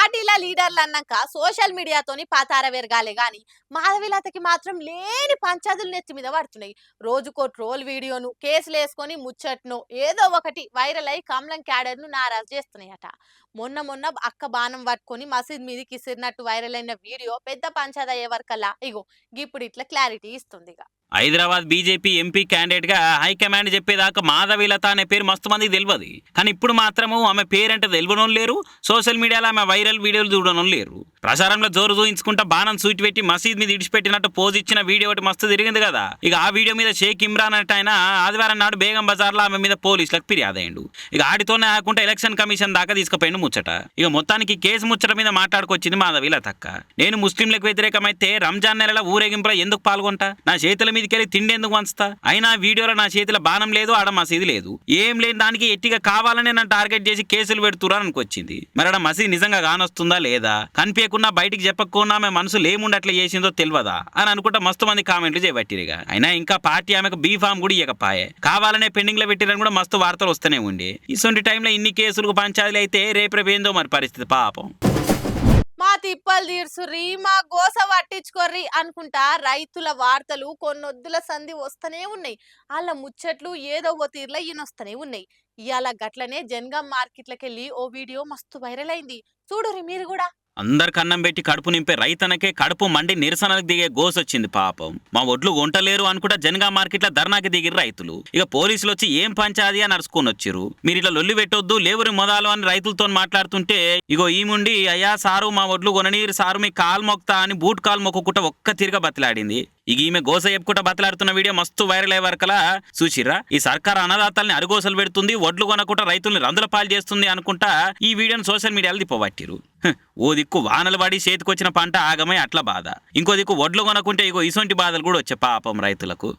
పార్టీల లీడర్లు అన్నాక సోషల్ మీడియాతోని పాతార వెరగాలే గాని మాధవీలతకి మాత్రం లేని పంచాదులు నెత్తి మీద పడుతున్నాయి. రోజుకో ట్రోల్ వీడియోను కేసులు వేసుకొని ముచ్చట్ను ఏదో ఒకటి వైరల్ అయి కమలం క్యాడర్ ను నారాజు చేస్తున్నాయట. మొన్న అక్క బాణం పట్టుకొని మసీద్ మీదకి ఇసిరినట్టు వైరల్ అయిన వీడియో పెద్ద పంచాయతీ అయ్యే వరకల్లా ఇగో ఇప్పుడు ఇట్లా క్లారిటీ ఇస్తుంది. హైదరాబాద్ బీజేపీ ఎంపీ క్యాండిడేట్ గా హైకమాండ్ చెప్పేదాకా మాధవీలత అనే పేరు మస్తు మందికి తెలియదు. కానీ ఇప్పుడు మాత్రము ఆమె పేరంటే తెలియడం లేరు, సోషల్ మీడియాలో ఆమె వైరల్ వీడియోలు చూడడం లేరు. ప్రచారంలో జోరు చూయించుకుంటా బాణం సూటి పెట్టి మసీద్ మీద ఇడిచిపెట్టినట్టు పోజ్ ఇచ్చిన వీడియో ఒకటి మస్తు తిరిగింది కదా. ఇక ఆ వీడియో మీద షేక్ ఇమ్రాన్ అంటే ఆయన ఆదివారం నాడు బేగం బజార్లో ఆమె మీద పోలీసులకు ఫిర్యాదు అయ్యిండు. ఇక ఆడితోనే ఆకుండా ఎలక్షన్ కమిషన్ దాకా తీసుకుపోయిండు ముచ్చట. ఇక మొత్తానికి కేసు ముచ్చట మీద మాట్లాడుకొచ్చింది మాధవీలతక్క. నేను ముస్లింలకు వ్యతిరేకమైతే రంజాన్ నెలలో ఊరేగింపులో ఎందుకు పాల్గొంటా, నా చేతుల మీదకెళ్ళి తిండి ఎందుకు వంచుతా, అయినా వీడియోలో నా చేతిలో బాణం లేదు, ఆడ మసీదు లేదు, ఏం లేని దానికి ఎట్టిగా కావాలని నన్ను టార్గెట్ చేసి కేసులు పెడుతురా అనుకొచ్చింది. మరి ఆడ మసీదు నిజంగా కానొస్తుందా లేదా, కనిపించకుండా బయటికి చెప్పకుండా ఆమె మనసులు ఏముండట్లే చేసిందో తెలియదా అని అనుకుంటా మస్తు మంది కామెంట్లు చేయబట్టిరిగా. అయినా ఇంకా పార్టీ ఆమెకు బీ ఫామ్ కూడా ఇవ్వకపాయే, కావాలనే పెండింగ్ లో పెట్టిరని కూడా మస్తు వార్తలు వస్తూనే ఉండి. ఇటువంటి టైంలో ఇన్ని కేసులకు పంచాయతీలు అయితే రేపేందో మరి పరిస్థితి పాపం. మా తిప్పలు తీర్చుర్రి, మా గోస పట్టించుకోర్రి అనుకుంటా రైతుల వార్తలు కొన్నొద్దుల సంధి వస్తూనే ఉన్నాయి. వాళ్ళ ముచ్చట్లు ఏదో ఓ తీర్లో ఈయనొస్తూనే ఉన్నాయి. ఇవాళ గట్లనే జనగాం మార్కెట్లకి వెళ్ళి ఓ వీడియో మస్తు వైరల్ అయింది. చూడుర్రి మీరు కూడా. అందరికి అన్నం పెట్టి కడుపు నింపే రైతనకే కడుపు మండి నిరసనకు దిగే గోసొచ్చింది పాపం. మా ఒడ్లు కొంటలేరు అనుకుంటా జనగా మార్కెట్ల ధర్నాకి దిగిరు రైతులు. ఇక పోలీసులు వచ్చి ఏం పంచాది అని నడుచుకొని వచ్చారు. మీరు ఇట్లా లొల్లి పెట్టొద్దు, లేవురి మొదలు అని రైతులతో మాట్లాడుతుంటే ఇగో ఈముండి అయ్యా సారు మా ఒడ్లు కొననీరు సారు మీ కాలు మొక్తా అని బూట్ కాలు మొక్కుకుంటా ఒక్క తిరిగా బతిలాడింది. ఇక ఈమె గోస చెప్పుకుంటా బతలాడుతున్న వీడియో మస్తు వైరల్ అయ్యే వరకలా చూసిర్రా. ఈ సర్కార్ అన్నదాతల్ని అరుగోసలు పెడుతుంది, ఒడ్లు కొనకుండా రైతుల్ని రందుల పాలు చేస్తుంది అనుకుంటా ఈ వీడియోని సోషల్ మీడియాలో తిప్పబట్టిరు. ఓ దిక్కు వానలు పడి చేతికొచ్చిన పంట ఆగమై అట్లా బాధ, ఇంకో దిక్కు ఒడ్లు కొనకుంటే ఇగో ఇసొంటి బాధలు కూడా వచ్చే పాపం రైతులకు.